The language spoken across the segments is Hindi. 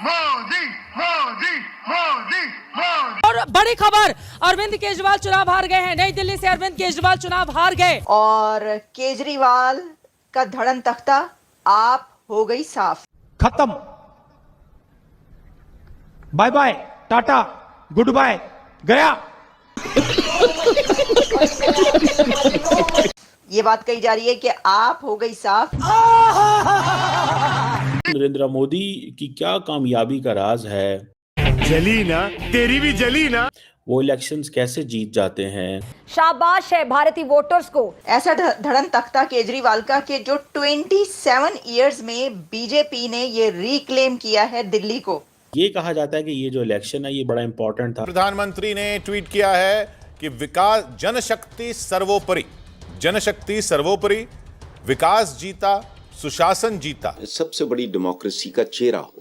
मोदी मोदी मोदी मोदी। और बड़ी खबर, अरविंद केजरीवाल चुनाव हार गए हैं। नई दिल्ली से अरविंद केजरीवाल चुनाव हार गए और केजरीवाल का धड़न तख्ता आप हो गई साफ। खत्म, bye bye, tata, good bye, गया। ये बात कही जा रही है कि आप हो गई साफ। नरेंद्र मोदी की क्या कामयाबी का राज है? जली ना, तेरी भी जली ना। वो इलेक्शंस कैसे जीत जाते हैं? शाबाश है भारतीय वोटर्स को। ऐसा धड़न तख्ता केजरीवाल का कि जो 27 इयर्स में बीजेपी ने ये रिक्लेम किया है दिल्ली को। ये कहा जाता है कि ये जो इलेक्शन है ये बड़ा इंपॉर्टेंट था। प्रधानमंत्री ने ट्वीट किया है कि विकास, जनशक्ति सर्वोपरि, जनशक्ति सर्वोपरि, विकास जीता, सुशासन जीता। सबसे बड़ी डेमोक्रेसी का चेहरा हो,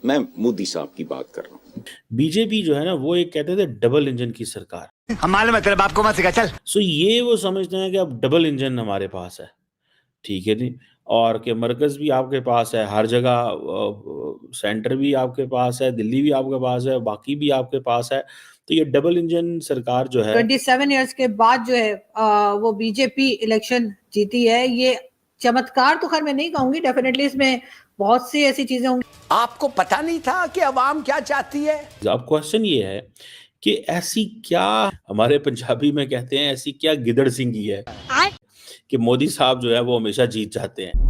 मैं मोदी साहब की बात कर रहा हूं। बीजेपी जो है ना वो एक कहते थे डबल इंजन की सरकार। हमारे मतलब आपको मत सिखा, चल। सो ये वो समझते हैं कि अब डबल इंजन हमारे पास है, ठीक है जी, और कि मरकज भी आपके पास है, हर जगह सेंटर भी आपके पास है, दिल्ली भी आपके पास है, बाकी भी आपके पास है। तो ये डबल इंजन सरकार जो है 27 इयर्स के बाद जो है वो बीजेपी इलेक्शन जीती है। ये चमत्कार तो खैर मैं नहीं कहूंगी, डेफिनेटली इसमें बहुत सी ऐसी चीजें होंगी। आपको पता नहीं था कि अवाम क्या चाहती है? अब क्वेश्चन ये है कि ऐसी क्या, हमारे पंजाबी में कहते हैं ऐसी क्या गिदड़ सिंगी है कि मोदी साहब जो है वो हमेशा जीत जाते हैं।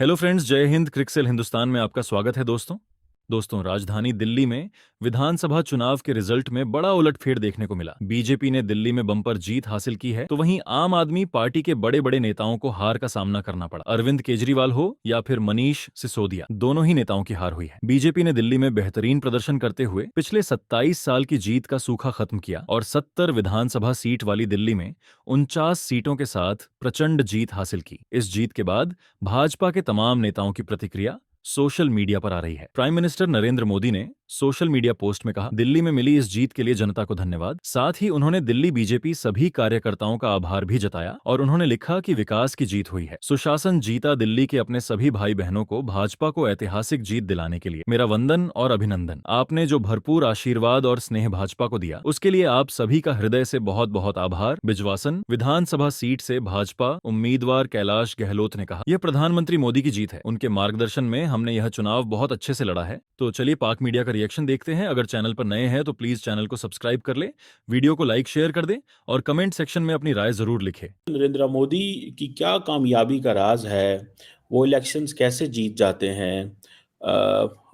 हेलो फ्रेंड्स, जय हिंद। क्रिकसेल हिंदुस्तान में आपका स्वागत है दोस्तों, राजधानी दिल्ली में विधानसभा चुनाव के रिजल्ट में बड़ा उलटफेर देखने को मिला। बीजेपी ने दिल्ली में बम्पर जीत हासिल की है, तो वहीं आम आदमी पार्टी के बड़े बड़े नेताओं को हार का सामना करना पड़ा। अरविंद केजरीवाल हो या फिर मनीष सिसोदिया, दोनों ही नेताओं की हार हुई है। बीजेपी ने दिल्ली में बेहतरीन प्रदर्शन करते हुए पिछले 27 साल की जीत का सूखा खत्म किया और 70 विधानसभा सीट वाली दिल्ली में 49 सीटों के साथ प्रचंड जीत हासिल की। इस जीत के बाद भाजपा के तमाम नेताओं की प्रतिक्रिया सोशल मीडिया पर आ रही है। प्राइम मिनिस्टर नरेंद्र मोदी ने सोशल मीडिया पोस्ट में कहा, दिल्ली में मिली इस जीत के लिए जनता को धन्यवाद। साथ ही उन्होंने दिल्ली बीजेपी सभी कार्यकर्ताओं का आभार भी जताया और उन्होंने लिखा कि विकास की जीत हुई है, सुशासन जीता। दिल्ली के अपने सभी भाई बहनों को भाजपा को ऐतिहासिक जीत दिलाने के लिए मेरा वंदन और अभिनंदन। आपने जो भरपूर आशीर्वाद और स्नेह भाजपा को दिया, उसके लिए आप सभी का हृदय से बहुत बहुत आभार। बिजवासन विधानसभा सीट से भाजपा उम्मीदवार कैलाश गहलोत ने कहा, यह प्रधानमंत्री मोदी की जीत है। उनके मार्गदर्शन में हमने यह चुनाव बहुत अच्छे से लड़ा है। तो चलिए पाक मीडिया का रिएक्शन देखते हैं। अगर चैनल पर नए हैं तो प्लीज चैनल को सब्सक्राइब कर ले, वीडियो को लाइक शेयर कर दे और कमेंट सेक्शन में अपनी राय जरूर लिखें। नरेंद्र मोदी की क्या कामयाबी का राज है? वो इलेक्शंस कैसे जीत जाते हैं?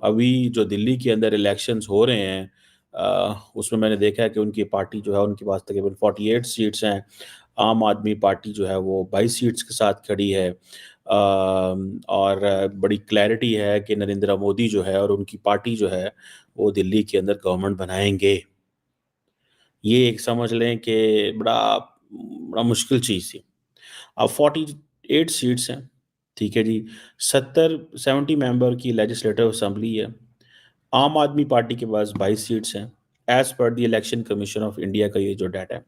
अभी जो दिल्ली के अंदर इलेक्शंस हो रहे हैं उसमें मैंने देखा है कि उनकी पार्टी जो है उनके पास तकरीबन 48 सीट्स हैं। आम आदमी पार्टी जो है वो 22 सीट्स के साथ खड़ी है। और बड़ी क्लैरिटी है कि नरेंद्र मोदी जो है और उनकी पार्टी जो है वो दिल्ली के अंदर गवर्नमेंट बनाएंगे। ये एक समझ लें कि बड़ा मुश्किल चीज़ थी। अब 48 सीट्स हैं, ठीक है जी, 70 मेंबर की लेजिस्लेटिव असेंबली है। आम आदमी पार्टी के पास 22 सीट्स हैं as per the election commission of India का ये जो डाटा है।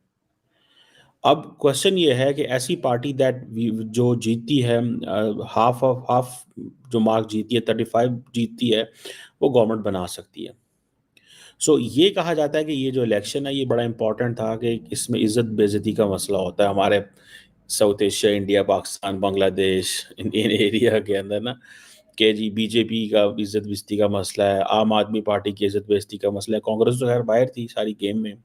अब क्वेश्चन ये है कि ऐसी पार्टी जो जीतती है हाफ जो मार्क जीती है, 35 जीतती है, वो गवर्नमेंट बना सकती है। सो ये कहा जाता है कि ये जो इलेक्शन है ये बड़ा इंपॉर्टेंट था कि इसमें इज्जत बेइज्जती का मसला होता है हमारे south Asia, India, Pakistan, Bangladesh, Indian area के अंदर ना, कि जी बीजेपी का इज्जत बेइज्जती का मसला है, आम आदमी पार्टी की इज्जत बेइज्जती का मसला है। कांग्रेस तो खैर बाहर थी सारी गेम में,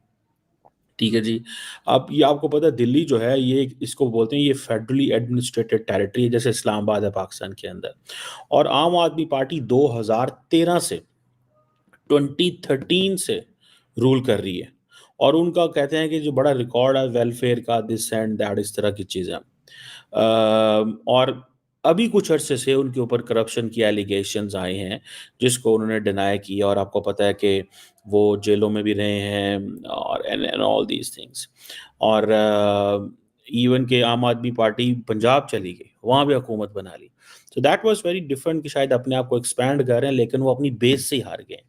ठीक है जी। अब ये आपको पता है दिल्ली जो है ये इसको बोलते हैं ये फेडरली एडमिनिस्ट्रेटेड टेरिटरी है, जैसे इस्लामाबाद है पाकिस्तान के अंदर। और आम आदमी पार्टी 2013 से 2013 से रूल कर रही है और उनका कहते हैं कि जो बड़ा रिकॉर्ड है वेलफेयर का, दिस एंड दैट, इस तरह की चीज़ें। और अभी कुछ अरसे से उनके ऊपर करप्शन की एलिगेशंस आए हैं जिसको उन्होंने डिनाई किया और आपको पता है कि वो जेलों में भी रहे हैं और एंड ऑल दीज थिंग्स। और इवन के आम आदमी पार्टी पंजाब चली गई, वहाँ भी हुकूमत बना ली। तो दैट वाज वेरी डिफरेंट कि शायद अपने आप को एक्सपैंड कर रहे हैं लेकिन वो अपनी बेस से ही हार गए,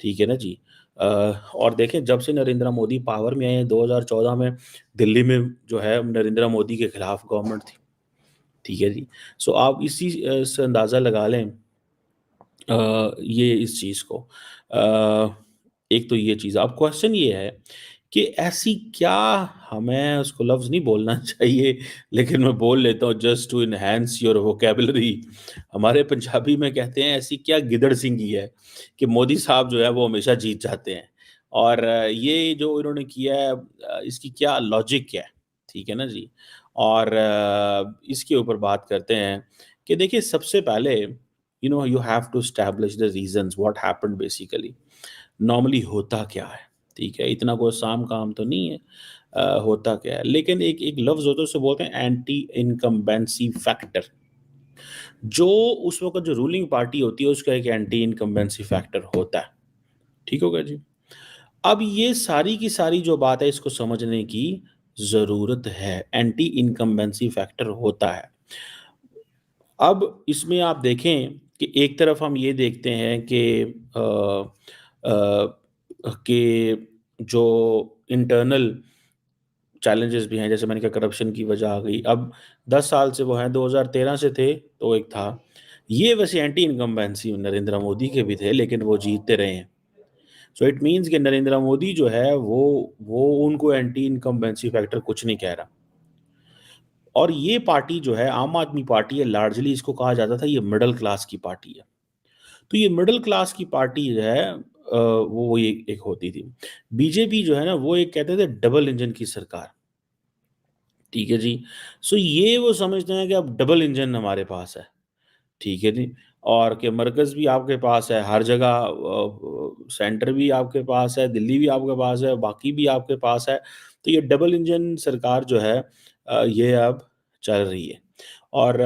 ठीक है ना जी। और देखें जब से नरेंद्र मोदी पावर में आए हैं 2014 में दिल्ली में जो है नरेंद्र मोदी के खिलाफ गवर्नमेंट थी, ठीक है जी। सो आप इसी से अंदाज़ा लगा लें ये इस चीज़ को। एक तो ये चीज़, अब क्वेश्चन ये है कि ऐसी क्या, हमें उसको लफ्ज़ नहीं बोलना चाहिए लेकिन मैं बोल लेता हूँ just to enhance your vocabulary. हमारे पंजाबी में कहते हैं ऐसी क्या गिदड़ सिंगी है कि मोदी साहब जो है वो हमेशा जीत जाते हैं। और ये जो इन्होंने किया है इसकी क्या लॉजिक है, ठीक है ना जी। और इसके ऊपर बात करते हैं कि देखिए सबसे पहले you have to establish the reasons what happened basically। Normally होता क्या है, ठीक है, इतना कोई साम काम तो नहीं है। होता क्या है, लेकिन एक एक लफ्ज़ होता है उसे बोलते हैं एंटी इनकम्बेंसी फैक्टर। जो उस वक्त जो रूलिंग पार्टी होती है उसका एक एंटी इनकम्बेंसी फैक्टर होता है, ठीक होगा जी। अब ये सारी की सारी जो बात है इसको समझने की ज़रूरत है। एंटी इनकम्बेंसी फैक्टर होता है। अब इसमें आप देखें कि एक तरफ हम ये देखते हैं कि जो इंटरनल चैलेंजेस भी हैं, जैसे मैंने कहा करप्शन की वजह आ गई। अब 10 साल से वो हैं, 2013 से थे तो एक था। ये वैसे एंटी इनकम्बेंसी नरेंद्र मोदी के भी थे लेकिन वो जीतते रहे हैं। सो इट मीन्स कि नरेंद्र मोदी जो है वो उनको एंटी इनकम्बेंसी फैक्टर कुछ नहीं कह रहा। और ये पार्टी जो है आम आदमी पार्टी है, लार्जली इसको कहा जाता था ये मिडिल क्लास की पार्टी है। तो ये मिडिल क्लास की पार्टी जो है वो एक होती थी। बीजेपी जो है ना वो एक कहते थे डबल इंजन की सरकार, ठीक है जी। सो ये वो समझते हैं कि अब डबल इंजन हमारे पास है, ठीक है जी। और कि मरकज़ भी आपके पास है, हर जगह सेंटर भी आपके पास है, दिल्ली भी आपके पास है, बाकी भी आपके पास है। तो ये डबल इंजन सरकार जो है ये अब चल रही है। और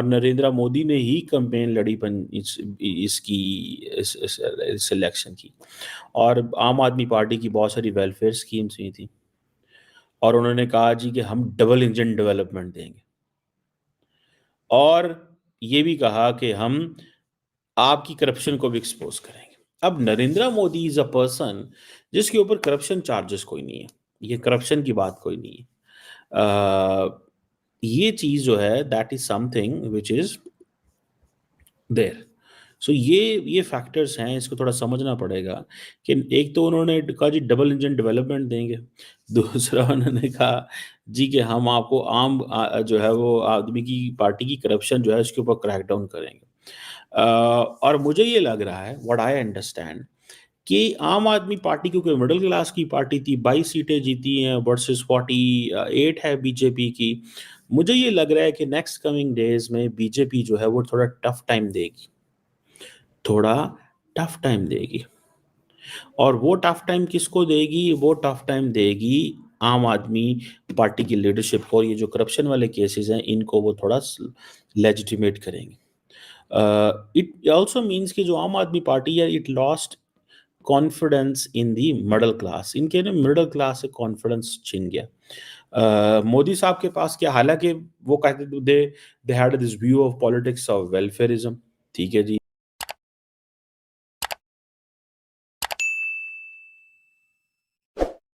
नरेंद्र मोदी ने ही कैंपेन लड़ी इस इलेक्शन की। और आम आदमी पार्टी की बहुत सारी वेलफेयर स्कीम्स हुई थी और उन्होंने कहा जी कि हम डबल इंजन डेवलपमेंट देंगे। और ये भी कहा कि हम आपकी करप्शन को भी एक्सपोज करेंगे। अब Narendra Modi is a person जिसके ऊपर करप्शन चार्जेस कोई नहीं है, ये करप्शन की बात कोई नहीं है। ये चीज जो है that is something which is there. So ये फैक्टर्स हैं, इसको थोड़ा समझना पड़ेगा कि एक तो उन्होंने कहा जी डबल इंजन डेवलपमेंट देंगे, दूसरा उन्होंने कहा जी कि हम आपको जो है वो आदमी की पार्टी की करप्शन जो है उसके ऊपर क्रैकडाउन करेंगे। और मुझे ये लग रहा है व्हाट आई अंडरस्टैंड कि आम आदमी पार्टी क्योंकि मिडिल क्लास की पार्टी थी, 22 सीटें जीती हैं वर्सेस 48 है बीजेपी की। मुझे ये लग रहा है कि नेक्स्ट कमिंग डेज में बीजेपी जो है वो थोड़ा टफ टाइम देगी, थोड़ा टफ टाइम देगी। और वो टफ टाइम किसको देगी? वो टफ टाइम देगी आम आदमी पार्टी की लीडरशिप को। ये जो करप्शन वाले केसेस हैं इनको वो थोड़ा लेजिटिमेट करेंगे। इट आल्सो मीन्स कि जो आम आदमी पार्टी है it lost confidence in the middle class. इनके ना मिडिल क्लास से कॉन्फिडेंस छिन गया। मोदी साहब के पास क्या, हालांकि वो कहते थे they had this view of politics of welfarism, ठीक है जी।